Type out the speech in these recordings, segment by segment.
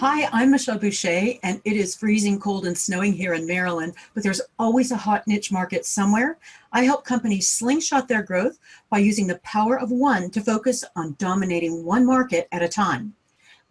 Hi, I'm Michelle Boucher, and it is freezing cold and snowing here in Maryland, but there's always a hot niche market somewhere. I help companies slingshot their growth by using the power of one to focus on dominating one market at a time.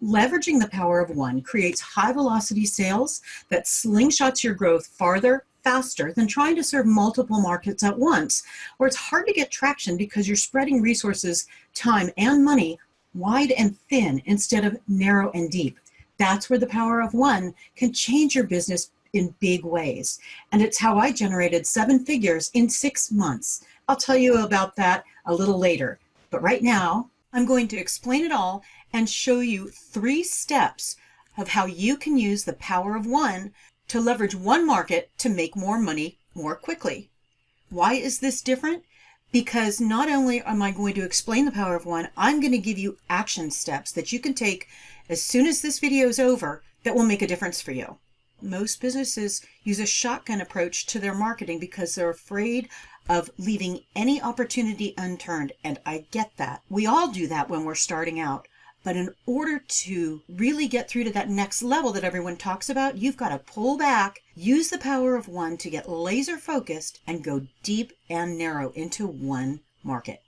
Leveraging the power of one creates high velocity sales that slingshots your growth farther, faster than trying to serve multiple markets at once, where it's hard to get traction because you're spreading resources, time, and money wide and thin instead of narrow and deep. That's where the power of one can change your business in big ways. And it's how I generated 7 figures in 6 months. I'll tell you about that a little later. But right now, I'm going to explain it all and show you 3 steps of how you can use the power of one to leverage one market to make more money more quickly. Why is this different? Because not only am I going to explain the power of one, I'm going to give you action steps that you can take as soon as this video is over that will make a difference for you. Most businesses use a shotgun approach to their marketing because they're afraid of leaving any opportunity unturned, and I get that. We all do that when we're starting out. But in order to really get through to that next level that everyone talks about, you've got to pull back, use the power of one to get laser focused and go deep and narrow into one market.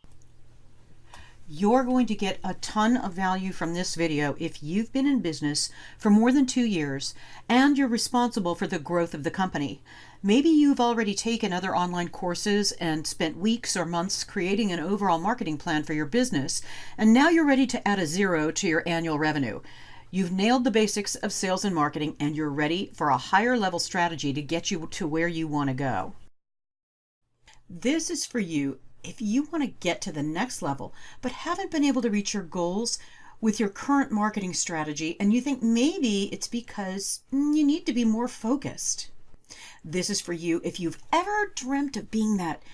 You're going to get a ton of value from this video if you've been in business for more than 2 years and you're responsible for the growth of the company. Maybe you've already taken other online courses and spent weeks or months creating an overall marketing plan for your business, and now you're ready to add a 0 to your annual revenue. You've nailed the basics of sales and marketing, and you're ready for a higher level strategy to get you to where you want to go. This is for you if you want to get to the next level, but haven't been able to reach your goals with your current marketing strategy, and you think maybe it's because you need to be more focused. This is for you if you've ever dreamt of being that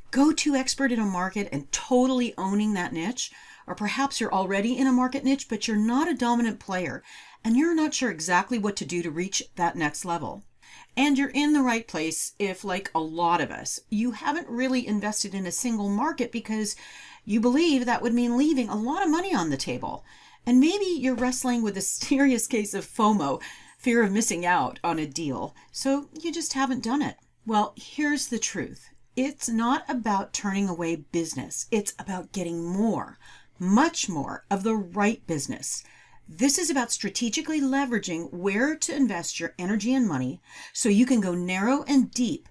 go-to expert in a market and totally owning that niche, or perhaps you're already in a market niche, but you're not a dominant player, and you're not sure exactly what to do to reach that next level. And you're in the right place if, like a lot of us, you haven't really invested in a single market because you believe that would mean leaving a lot of money on the table. And maybe you're wrestling with a serious case of FOMO, fear of missing out on a deal, so you just haven't done it. Well, here's the truth. It's not about turning away business. It's about getting more, much more of the right business. This is about strategically leveraging where to invest your energy and money so you can go narrow and deep,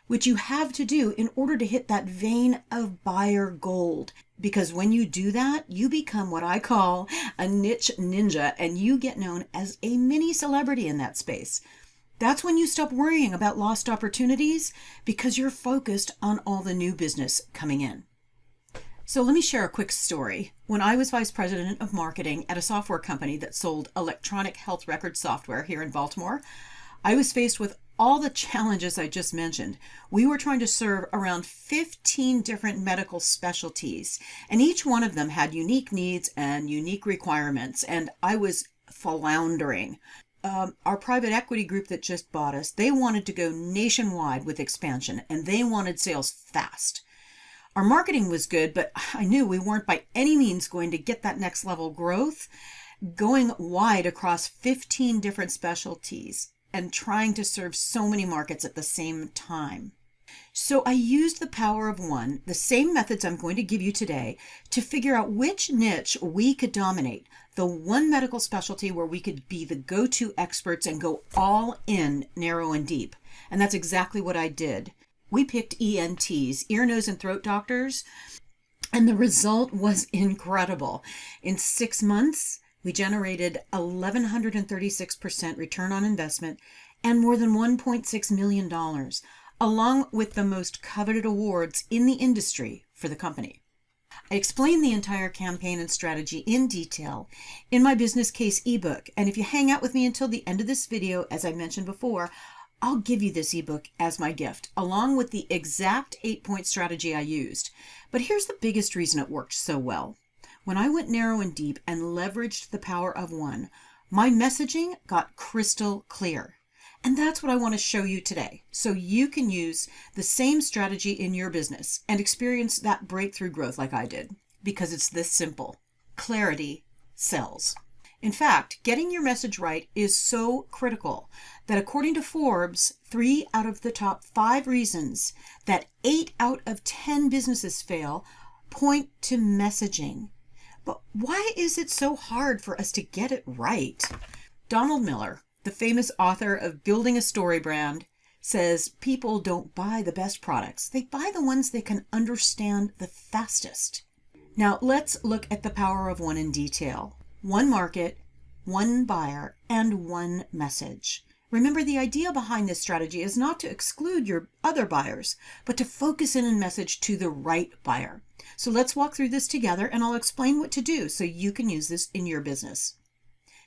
which you have to do in order to hit that vein of buyer gold. Because when you do that, you become what I call a niche ninja, and you get known as a mini celebrity in that space. That's when you stop worrying about lost opportunities because you're focused on all the new business coming in. So let me share a quick story. When I was vice president of marketing at a software company that sold electronic health record software here in Baltimore, I was faced with all the challenges I just mentioned. We were trying to serve around 15 different medical specialties, and each one of them had unique needs and unique requirements, and I was floundering. Our private equity group that just bought us, they wanted to go nationwide with expansion, and they wanted sales fast. Our marketing was good, but I knew we weren't by any means going to get that next level growth, going wide across 15 different specialties and trying to serve so many markets at the same time. So I used the power of one, the same methods I'm going to give you today, to figure out which niche we could dominate, the one medical specialty where we could be the go-to experts and go all in, narrow and deep. And that's exactly what I did. We picked ENTs, ear, nose, and throat doctors, and the result was incredible. In 6 months, we generated 1,136% return on investment and more than $1.6 million, along with the most coveted awards in the industry for the company. I explain the entire campaign and strategy in detail in my business case ebook, and if you hang out with me until the end of this video, as I mentioned before, I'll give you this ebook as my gift, along with the exact 8-point strategy I used. But here's the biggest reason it worked so well. When I went narrow and deep and leveraged the power of one, my messaging got crystal clear. And that's what I want to show you today, so you can use the same strategy in your business and experience that breakthrough growth like I did, because it's this simple. Clarity sells. In fact, getting your message right is so critical that according to Forbes, 3 out of the top 5 reasons that 8 out of 10 businesses fail point to messaging. But why is it so hard for us to get it right? Donald Miller, the famous author of Building a Story Brand, says people don't buy the best products. They buy the ones they can understand the fastest. Now let's look at the power of one in detail. One market, one buyer, and one message. Remember, the idea behind this strategy is not to exclude your other buyers, but to focus in and message to the right buyer. So let's walk through this together and I'll explain what to do so you can use this in your business.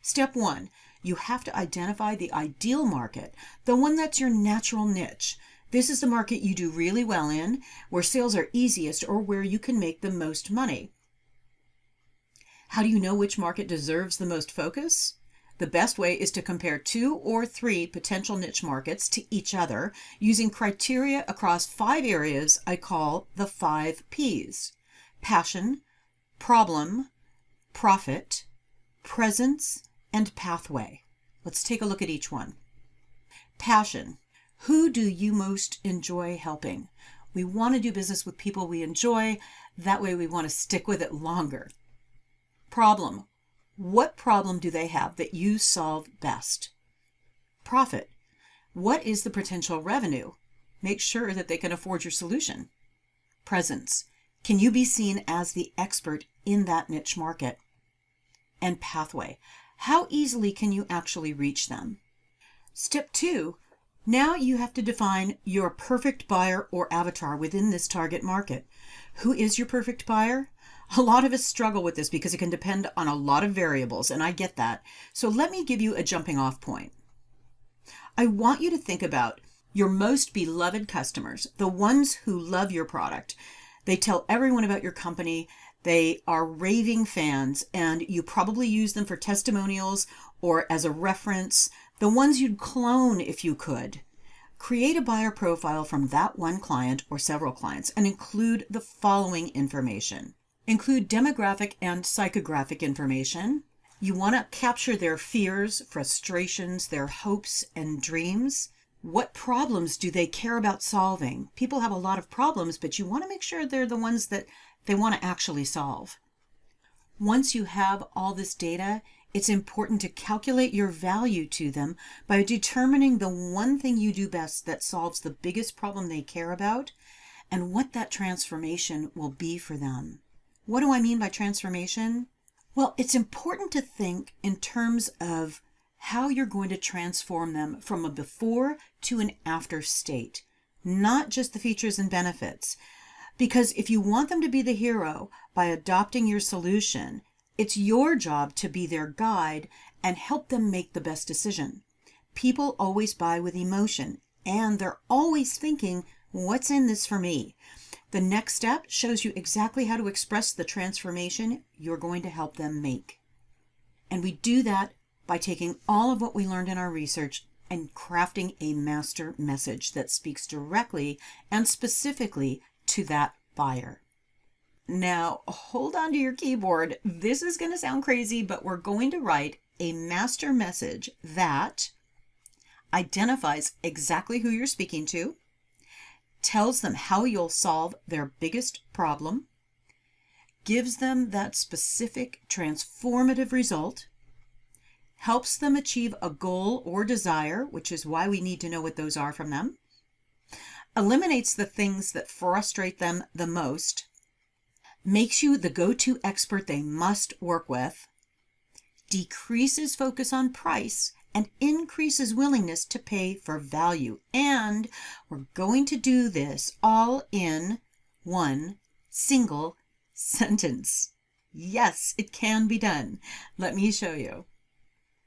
Step 1, you have to identify the ideal market, the one that's your natural niche. This is the market you do really well in, where sales are easiest, or where you can make the most money. How do you know which market deserves the most focus? The best way is to compare 2 or 3 potential niche markets to each other using criteria across 5 areas I call the 5 Ps: passion, problem, profit, presence, and pathway. Let's take a look at each one. Passion. Who do you most enjoy helping? We want to do business with people we enjoy. That way we want to stick with it longer. Problem. What problem do they have that you solve best? Profit. What is the potential revenue? Make sure that they can afford your solution. Presence. Can you be seen as the expert in that niche market? And pathway. How easily can you actually reach them? Step 2. Now you have to define your perfect buyer or avatar within this target market. Who is your perfect buyer? A lot of us struggle with this because it can depend on a lot of variables, and I get that. So let me give you a jumping off point. I want you to think about your most beloved customers, the ones who love your product. They tell everyone about your company. They are raving fans, and you probably use them for testimonials or as a reference, the ones you'd clone if you could. Create a buyer profile from that one client or several clients and include the following information. Include demographic and psychographic information. You want to capture their fears, frustrations, their hopes and dreams. What problems do they care about solving? People have a lot of problems, but you want to make sure they're the ones that they want to actually solve. Once you have all this data, it's important to calculate your value to them by determining the one thing you do best that solves the biggest problem they care about and what that transformation will be for them. What do I mean by transformation? Well, it's important to think in terms of how you're going to transform them from a before to an after state, not just the features and benefits. Because if you want them to be the hero by adopting your solution, it's your job to be their guide and help them make the best decision. People always buy with emotion, and they're always thinking, what's in this for me? The next step shows you exactly how to express the transformation you're going to help them make. And we do that by taking all of what we learned in our research and crafting a master message that speaks directly and specifically to that buyer. Now, hold on to your keyboard. This is going to sound crazy, but we're going to write a master message that identifies exactly who you're speaking to, tells them how you'll solve their biggest problem, gives them that specific transformative result, helps them achieve a goal or desire, which is why we need to know what those are from them, eliminates the things that frustrate them the most, makes you the go-to expert they must work with, decreases focus on price, and increases willingness to pay for value. And we're going to do this all in one single sentence. Yes, it can be done. Let me show you.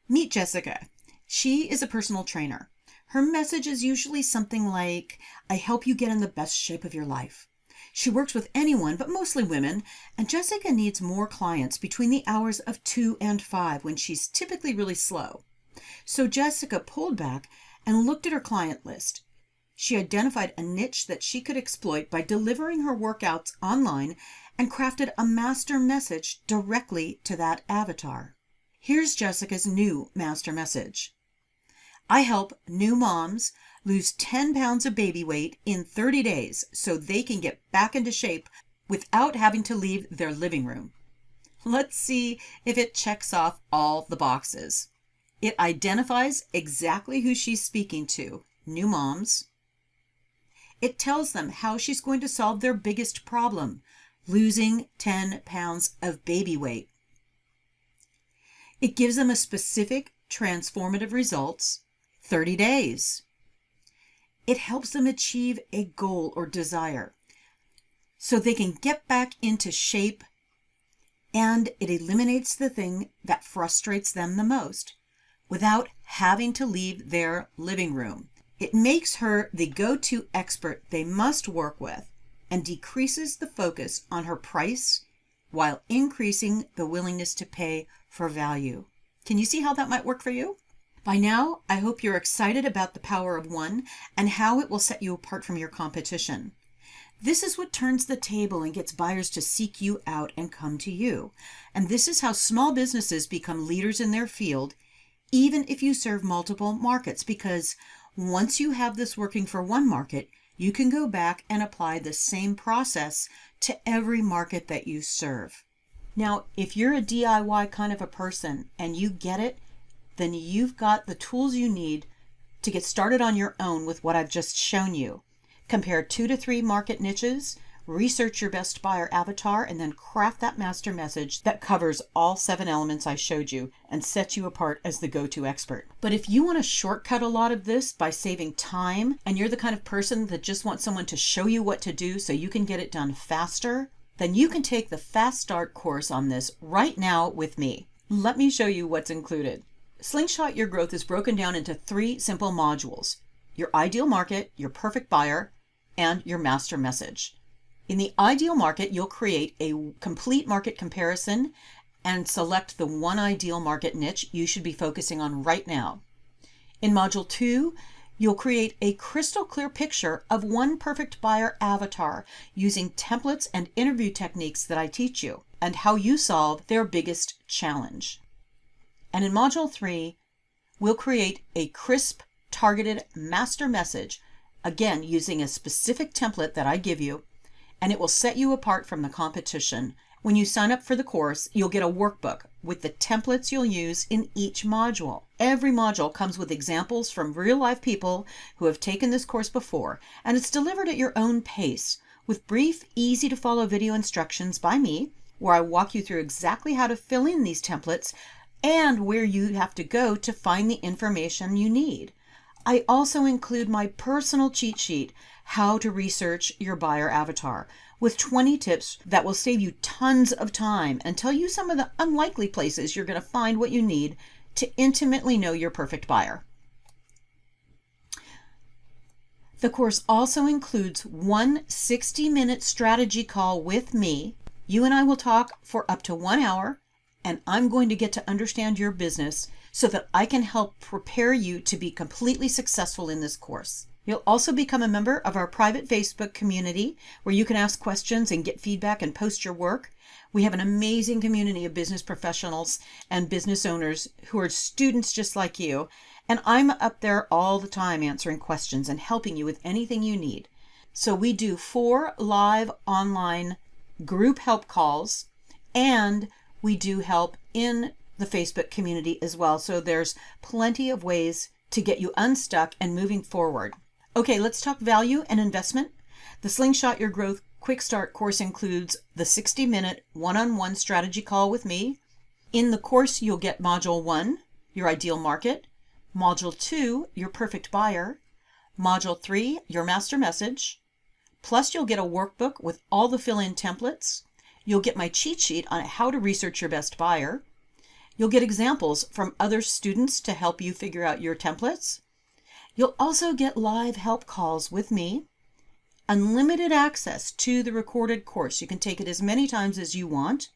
Meet Jessica. She is a personal trainer. Her message is usually something like, I help you get in the best shape of your life. She works with anyone, but mostly women, and Jessica needs more clients between the hours of 2 and 5 when she's typically really slow. So Jessica pulled back and looked at her client list. She identified a niche that she could exploit by delivering her workouts online and crafted a master message directly to that avatar. Here's Jessica's new master message. I help new moms lose 10 pounds of baby weight in 30 days so they can get back into shape without having to leave their living room. Let's see if it checks off all the boxes. It identifies exactly who she's speaking to, new moms. It tells them how she's going to solve their biggest problem, losing 10 pounds of baby weight. It gives them a specific transformative results, 30 days. It helps them achieve a goal or desire so they can get back into shape, and it eliminates the thing that frustrates them the most without having to leave their living room. It makes her the go-to expert they must work with and decreases the focus on her price while increasing the willingness to pay for value. Can you see how that might work for you? By now, I hope you're excited about the power of one and how it will set you apart from your competition. This is what turns the table and gets buyers to seek you out and come to you. And this is how small businesses become leaders in their field, even if you serve multiple markets, because once you have this working for one market, you can go back and apply the same process to every market that you serve. Now, if you're a DIY kind of a person and you get it, then you've got the tools you need to get started on your own with what I've just shown you. Compare 2 to 3 market niches, research your best buyer avatar, and then craft that master message that covers all 7 elements I showed you and sets you apart as the go-to expert. But if you want to shortcut a lot of this by saving time, and you're the kind of person that just wants someone to show you what to do so you can get it done faster, then you can take the Fast Start course on this right now with me. Let me show you what's included. Slingshot Your Growth is broken down into 3 simple modules: your ideal market, your perfect buyer, and your master message. In the ideal market, you'll create a complete market comparison and select the one ideal market niche you should be focusing on right now. In module 2, you'll create a crystal clear picture of one perfect buyer avatar using templates and interview techniques that I teach you and how you solve their biggest challenge. And in module 3, we'll create a crisp, targeted master message, again using a specific template that I give you, and it will set you apart from the competition. When you sign up for the course, you'll get a workbook with the templates you'll use in each module. Every module comes with examples from real-life people who have taken this course before, and it's delivered at your own pace with brief, easy-to-follow video instructions by me, where I walk you through exactly how to fill in these templates and where you have to go to find the information you need. I also include my personal cheat sheet, How to Research Your Buyer Avatar, with 20 tips that will save you tons of time and tell you some of the unlikely places you're going to find what you need to intimately know your perfect buyer. The course also includes one 60-minute strategy call with me. You and I will talk for up to 1 hour, and I'm going to get to understand your business so that I can help prepare you to be completely successful in this course. You'll also become a member of our private Facebook community where you can ask questions and get feedback and post your work. We have an amazing community of business professionals and business owners who are students just like you, and I'm up there all the time answering questions and helping you with anything you need. So we do 4 live online group help calls, and we do help in the Facebook community as well. So there's plenty of ways to get you unstuck and moving forward. Okay, let's talk value and investment. The Slingshot Your Growth Quick Start course includes the 60-minute one-on-one strategy call with me. In the course, you'll get Module 1, Your Ideal Market, Module 2, Your Perfect Buyer, Module 3, Your Master Message, plus you'll get a workbook with all the fill-in templates. You'll get my cheat sheet on how to research your best buyer. You'll get examples from other students to help you figure out your templates. You'll also get live help calls with me, unlimited access to the recorded course. You can take it as many times as you want.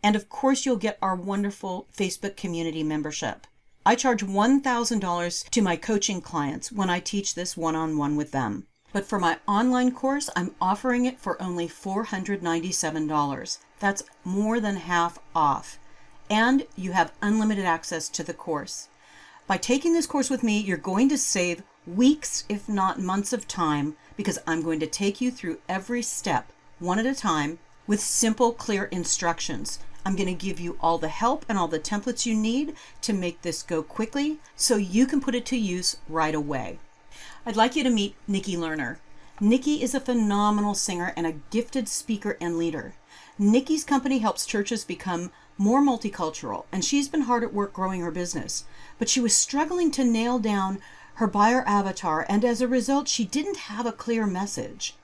And of course, you'll get our wonderful Facebook community membership. I charge $1,000 to my coaching clients when I teach this one-on-one with them. But for my online course, I'm offering it for only $497. That's more than half off. and you have unlimited access to the course. By taking this course with me, you're going to save weeks, if not months of time, because I'm going to take you through every step, one at a time, with simple, clear instructions. I'm going to give you all the help and all the templates you need to make this go quickly so you can put it to use right away. I'd like you to meet Nicky Lerner. Nicky is a phenomenal singer and a gifted speaker and leader. Nicky's company helps churches become more multicultural, and she's been hard at work growing her business. But she was struggling to nail down her buyer avatar, and as a result, she didn't have a clear message.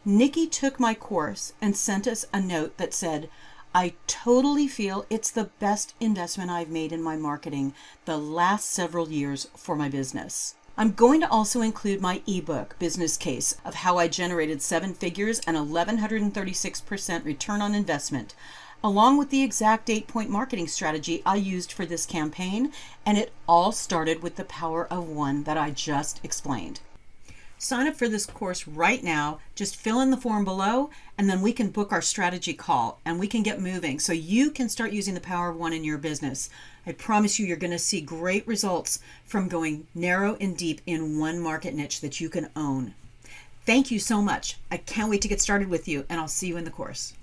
Nicky took my course and sent us a note that said, "I totally feel it's the best investment I've made in my marketing the last several years for my business." I'm going to also include my ebook, Business Case, of how I generated 7 figures and 1,136% return on investment, along with the exact 8-point marketing strategy I used for this campaign, and it all started with the power of one that I just explained. Sign up for this course right now. Just fill in the form below, and then we can book our strategy call and we can get moving so you can start using the power of one in your business. I promise you're going to see great results from going narrow and deep in one market niche that you can own. Thank you so much. I can't wait to get started with you, and I'll see you in the course.